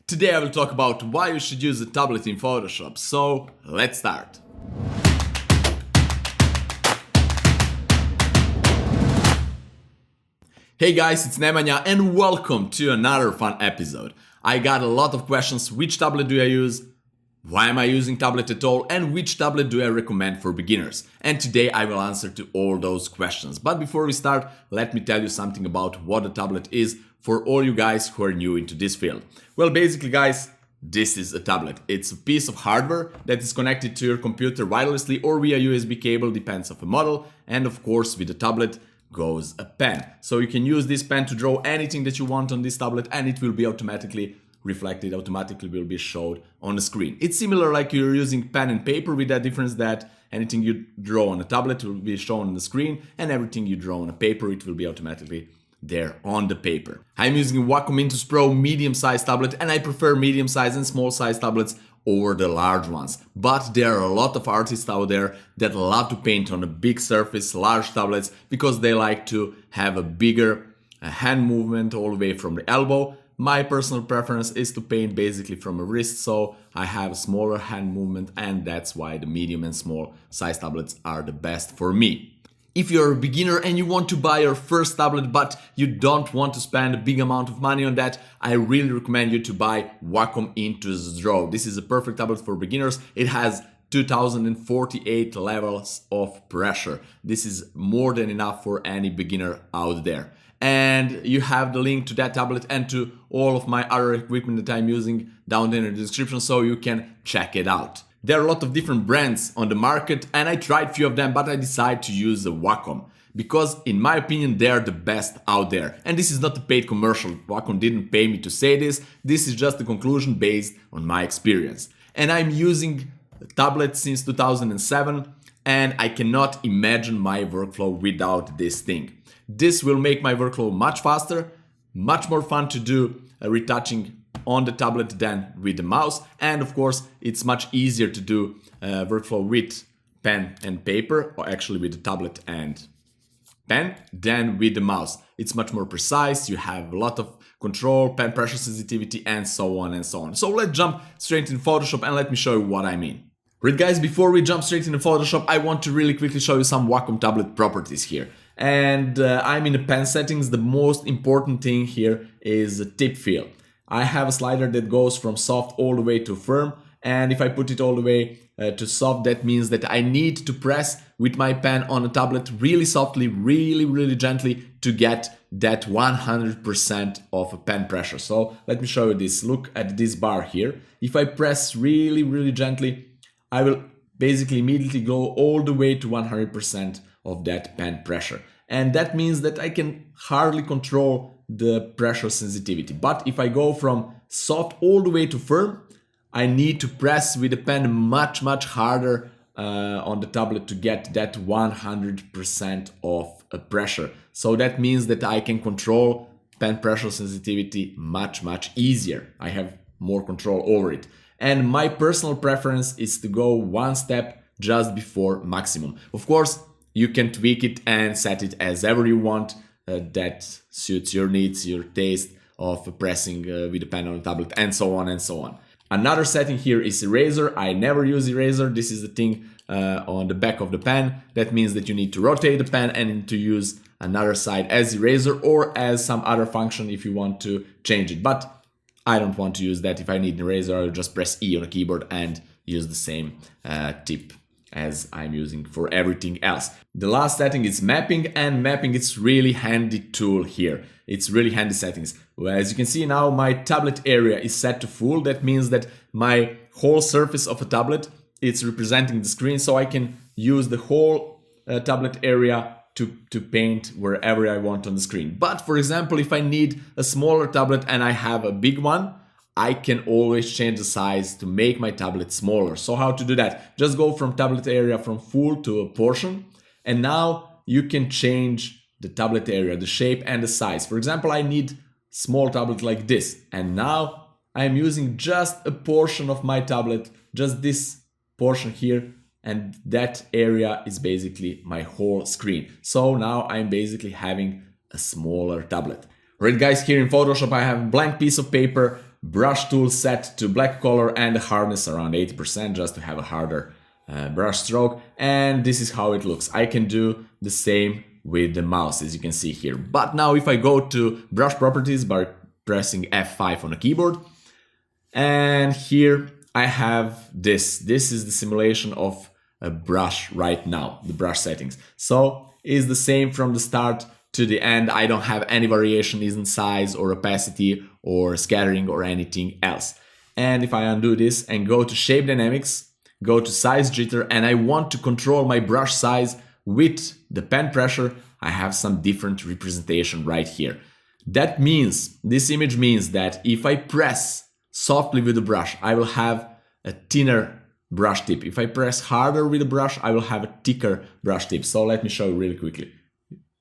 Today I will talk about why you should use a tablet in Photoshop, so let's start. Hey guys, it's Nemanja and welcome to another fun episode. I got a lot of questions: which tablet do I use? Why am I using tablet at all? And which tablet do I recommend for beginners? And today I will answer to all those questions. But before we start, let me tell you something about what a tablet is for all you guys who are new into this field. Well, basically guys, this is a tablet. It's a piece of hardware that is connected to your computer wirelessly or via USB cable, depends on the model. And of course, with the tablet goes a pen. So you can use this pen to draw anything that you want on this tablet and it will be automatically reflected, automatically will be showed on the screen. It's similar like you're using pen and paper, with that difference that anything you draw on a tablet will be shown on the screen and everything you draw on a paper, it will be automatically there on the paper. I'm using Wacom Intuos Pro medium-sized tablet and I prefer medium-sized and small-sized tablets over the large ones. But there are a lot of artists out there that love to paint on a big surface, large tablets, because they like to have a bigger hand movement all the way from the elbow. My personal preference is to paint basically from a wrist, so I have a smaller hand movement, and that's why the medium and small size tablets are the best for me. If you're a beginner and you want to buy your first tablet but you don't want to spend a big amount of money on that, I really recommend you to buy Wacom Intuos Draw. This is a perfect tablet for beginners. It has 2048 levels of pressure. This is more than enough for any beginner out there. And you have the link to that tablet and to all of my other equipment that I'm using down there in the description, so you can check it out. There are a lot of different brands on the market and I tried a few of them, but I decided to use the Wacom because in my opinion they're the best out there. And this is not a paid commercial. Wacom didn't pay me to say this. This is just a conclusion based on my experience. And I'm using the tablet since 2007 and I cannot imagine my workflow without this thing. This will make my workflow much faster, much more fun to do retouching on the tablet than with the mouse. And of course, it's much easier to do workflow with pen and paper, or actually with the tablet and pen, than with the mouse. It's much more precise, you have a lot of control, pen pressure sensitivity, and so on and so on. So let's jump straight in Photoshop and let me show you what I mean. Right guys, before we jump straight into Photoshop, I want to really quickly show you some Wacom tablet properties here. And I'm in the pen settings. The most important thing here is the tip feel. I have a slider that goes from soft all the way to firm, and if I put it all the way to soft, that means that I need to press with my pen on a tablet really softly, really gently to get that 100% of a pen pressure. So let me show you this. Look at this bar here. If I press really gently, I will basically immediately go all the way to 100% of that pen pressure. And that means that I can hardly control the pressure sensitivity. But if I go from soft all the way to firm, I need to press with the pen much harder on the tablet to get that 100% of pressure. So that means that I can control pen pressure sensitivity much easier. I have more control over it. And my personal preference is to go one step just before maximum. Of course, you can tweak it and set it as ever you want. That suits your needs, your taste of pressing with the pen on the tablet, and so on and so on. Another setting here is eraser. I never use eraser. This is the thing on the back of the pen. That means that you need to rotate the pen and to use another side as eraser or as some other function if you want to change it. But I don't want to use that. If I need an eraser, I'll just press E on a keyboard and use the same tip as I'm using for everything else. The last setting is mapping, and mapping is really handy tool here. It's really handy settings. Well, as you can see now, my tablet area is set to full. That means that my whole surface of a tablet, it's representing the screen, so I can use the whole tablet area to paint wherever I want on the screen. But for example, if I need a smaller tablet and I have a big one, I can always change the size to make my tablet smaller. So how to do that? Just go from tablet area from full to a portion. And now you can change the tablet area, the shape and the size. For example, I need small tablet like this. And now I'm using just a portion of my tablet, just this portion here. And that area is basically my whole screen. So now I'm basically having a smaller tablet. Right guys, here in Photoshop I have a blank piece of paper brush tool set to black color and the hardness around 80% just to have a harder brush stroke, and this is how it looks. I can do the same with the mouse, as you can see here. But now if I go to brush properties by pressing F5 on the keyboard, and here I have this. This is the simulation of a brush right now, the brush settings. So it's the same from the start to the end. I don't have any variation in size or opacity or scattering or anything else. And if I undo this and go to shape dynamics, go to size jitter, and I want to control my brush size with the pen pressure, I have some different representation right here. That means, this image means that if I press softly with the brush, I will have a thinner brush tip. If I press harder with the brush, I will have a thicker brush tip. So let me show you really quickly.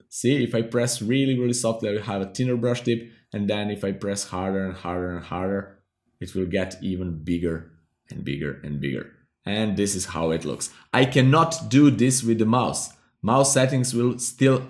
See, if I press really softly, I will have a thinner brush tip, and then if I press harder and harder and harder, it will get even bigger and bigger and bigger. And this is how it looks. I cannot do this with the mouse. Mouse settings will still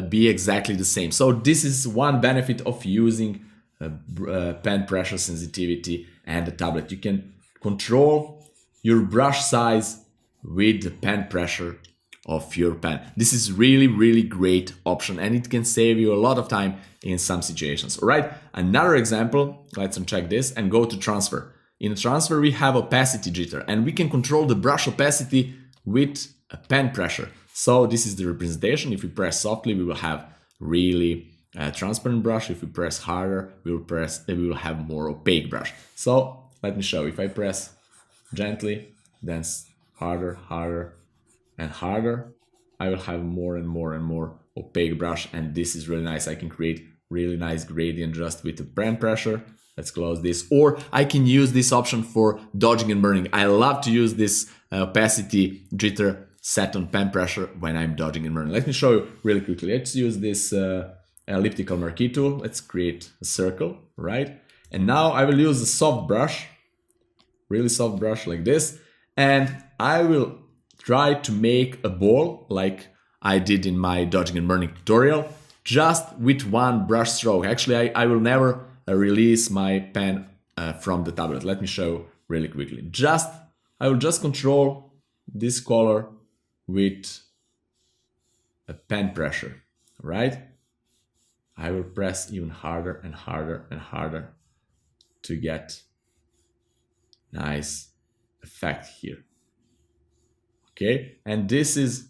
be exactly the same. So this is one benefit of using pen pressure sensitivity and the tablet. You can control your brush size with the pen pressure of your pen. This is really great option, and it can save you a lot of time in some situations. All right, another example, let's uncheck this and go to transfer. In transfer, we have opacity jitter, and we can control the brush opacity with a pen pressure. So this is the representation. If we press softly, we will have really transparent brush. If we press harder, we will have more opaque brush. So let me show you. If I press gently, then harder, and harder, I will have more and more opaque brush, and this is really nice. I can create really nice gradient just with the pen pressure. Let's close this. Or I can use this option for dodging and burning. I love to use this opacity jitter set on pen pressure when I'm dodging and burning. Let me show you really quickly. Let's use this elliptical marquee tool. Let's create a circle, right? And now I will use a soft brush, really soft brush like this, and I will try to make a ball like I did in my dodging and burning tutorial, just with one brush stroke. Actually, I will never release my pen from the tablet. Let me show really quickly. I will just control this color with a pen pressure, right? I will press even harder and harder and harder to get nice effect here. Okay, and this is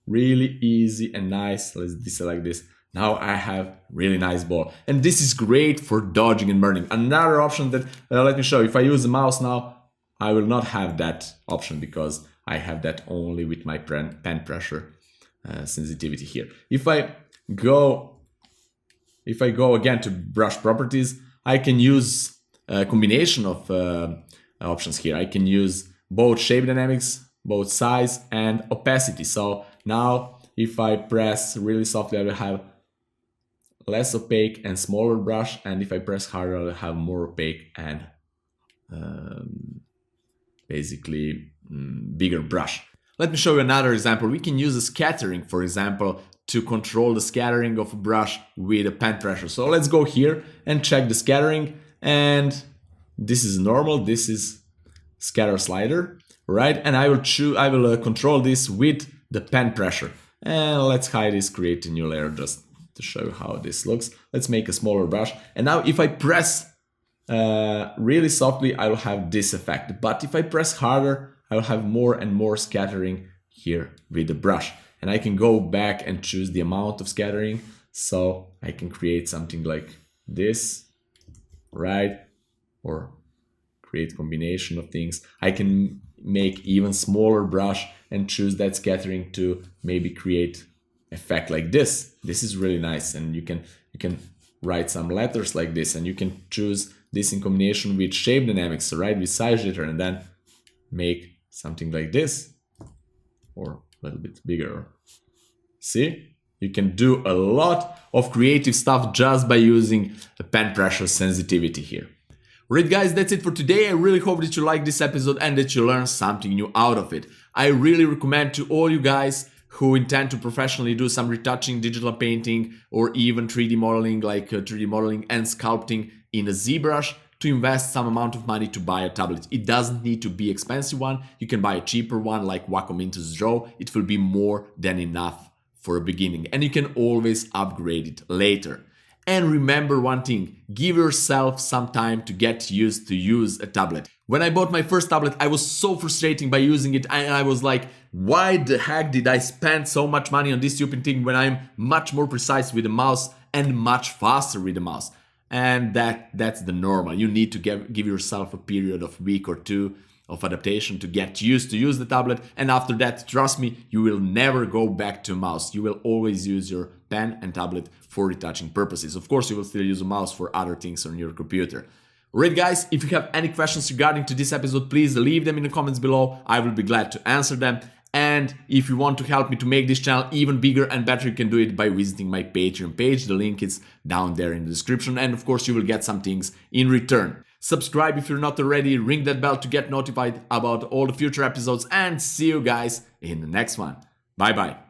really easy and nice. Let's deselect this. Now I have really nice ball, and this is great for dodging and burning. Another option that let me show you. If I use the mouse now, I will not have that option because I have that only with my pen pressure sensitivity here. If I go again to brush properties, I can use a combination of options here. I can use both shape dynamics, both size and opacity. So now if I press really softly, I will have less opaque and smaller brush, and if I press harder, I will have more opaque and basically bigger brush. Let me show you another example. We can use a scattering, for example, to control the scattering of a brush with a pen pressure. So let's go here and check the scattering, and this is normal, this is scatter slider, right? And I will control this with the pen pressure. And let's hide this, create a new layer just to show you how this looks. Let's make a smaller brush. And now if I press really softly, I will have this effect. But if I press harder, I will have more and more scattering here with the brush. And I can go back and choose the amount of scattering. So I can create something like this, right? Or create combination of things. I can make even smaller brush and choose that scattering to maybe create effect like this. This is really nice, and you can write some letters like this, and you can choose this in combination with shape dynamics, right, with size jitter, and then make something like this or a little bit bigger. See, you can do a lot of creative stuff just by using a pen pressure sensitivity here. Alright guys, that's it for today. I really hope that you liked this episode and that you learned something new out of it. I really recommend to all you guys who intend to professionally do some retouching, digital painting, or even 3D modeling, like 3D modeling and sculpting in a ZBrush, to invest some amount of money to buy a tablet. It doesn't need to be expensive one. You can buy a cheaper one like Wacom Intuos Draw. It will be more than enough for a beginning, and you can always upgrade it later. And remember one thing, give yourself some time to get used to use a tablet. When I bought my first tablet, I was so frustrated by using it, and I was like, why the heck did I spend so much money on this stupid thing when I'm much more precise with the mouse and much faster with the mouse? And that's the normal. You need to give yourself a period of week or two of adaptation to get used to use the tablet, and after that, trust me, you will never go back to a mouse. You will always use your pen and tablet for retouching purposes. Of course, you will still use a mouse for other things on your computer. Alright guys, if you have any questions regarding to this episode, please leave them in the comments below. I will be glad to answer them. And if you want to help me to make this channel even bigger and better, you can do it by visiting my Patreon page. The link is down there in the description, and of course you will get some things in return. Subscribe if you're not already, ring that bell to get notified about all the future episodes, and see you guys in the next one. Bye bye.